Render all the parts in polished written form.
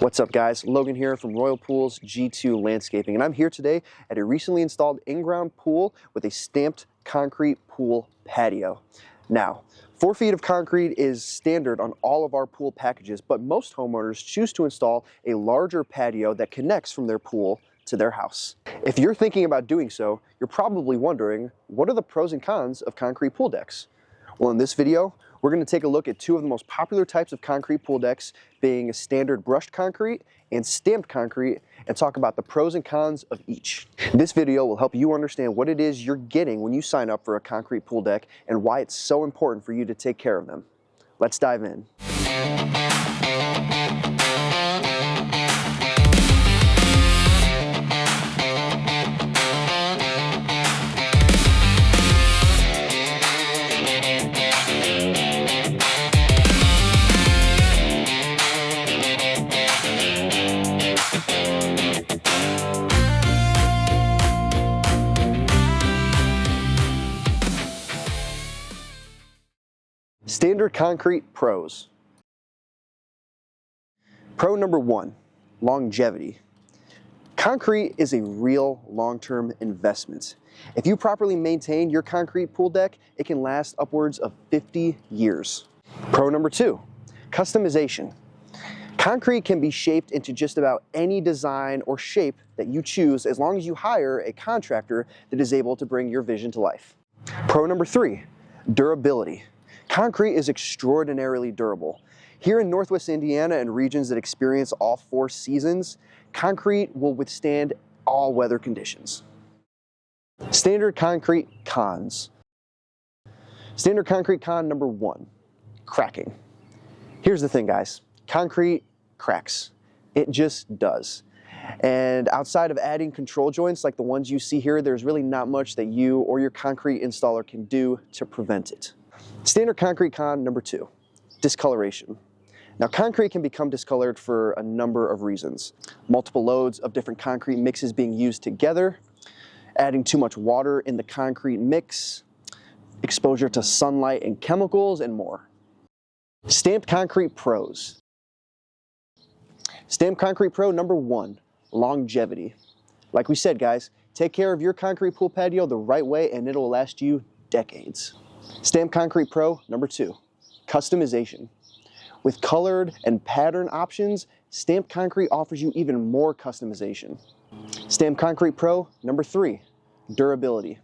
What's up guys, Logan here from Royal Pools G2 Landscaping, and I'm here today at a recently installed in-ground pool with a stamped concrete pool patio. Now, 4 feet of concrete is standard on all of our pool packages, but most homeowners choose to install a larger patio that connects from their pool to their house. If you're thinking about doing so, you're probably wondering, what are the pros and cons of concrete pool decks? Well, in this video, we're going to take a look at 2 of the most popular types of concrete pool decks, being standard brushed concrete and stamped concrete, and talk about the pros and cons of each. This video will help you understand what it is you're getting when you sign up for a concrete pool deck and why it's so important for you to take care of them. Let's dive in. Standard concrete pros. Pro number 1, longevity. Concrete is a real long-term investment. If you properly maintain your concrete pool deck, it can last upwards of 50 years. Pro number 2, customization. Concrete can be shaped into just about any design or shape that you choose as long as you hire a contractor that is able to bring your vision to life. Pro number 3, durability. Concrete is extraordinarily durable. Here in Northwest Indiana and regions that experience all 4 seasons, concrete will withstand all weather conditions. Standard concrete cons. Standard concrete con number 1, cracking. Here's the thing, guys. Concrete cracks. It just does. And outside of adding control joints like the ones you see here, there's really not much that you or your concrete installer can do to prevent it. Standard concrete con number 2, discoloration. Now, concrete can become discolored for a number of reasons. Multiple loads of different concrete mixes being used together, adding too much water in the concrete mix, exposure to sunlight and chemicals, and more. Stamped concrete pros. Stamped concrete pro number 1, longevity. Like we said, guys, take care of your concrete pool patio the right way and it'll last you decades. Stamped concrete pro number 2, customization. With colored and pattern options, stamped concrete offers you even more customization. Stamped concrete pro number 3, durability.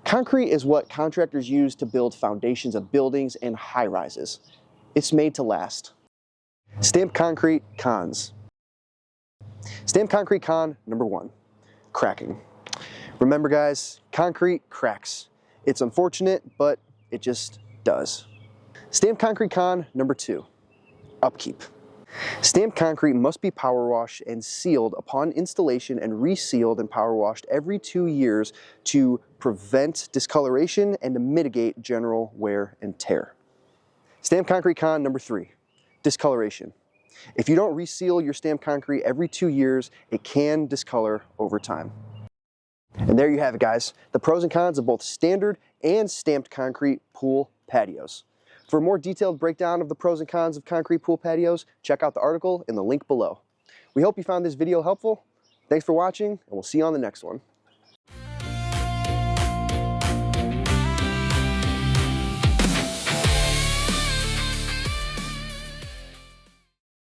Concrete is what contractors use to build foundations of buildings and high-rises. It's made to last. Stamped concrete cons. Stamped concrete con number 1, cracking. Remember guys, concrete cracks. It's unfortunate, but it just does. Stamped concrete con number 2, upkeep. Stamped concrete must be power washed and sealed upon installation and resealed and power washed every 2 years to prevent discoloration and to mitigate general wear and tear. Stamped concrete con number 3, discoloration. If you don't reseal your stamped concrete every 2 years, it can discolor over time. And there you have it, guys, the pros and cons of both standard and stamped concrete pool patios. For a more detailed breakdown of the pros and cons of concrete pool patios, check out the article in the link below. We hope you found this video helpful. Thanks for watching, and we'll see you on the next one.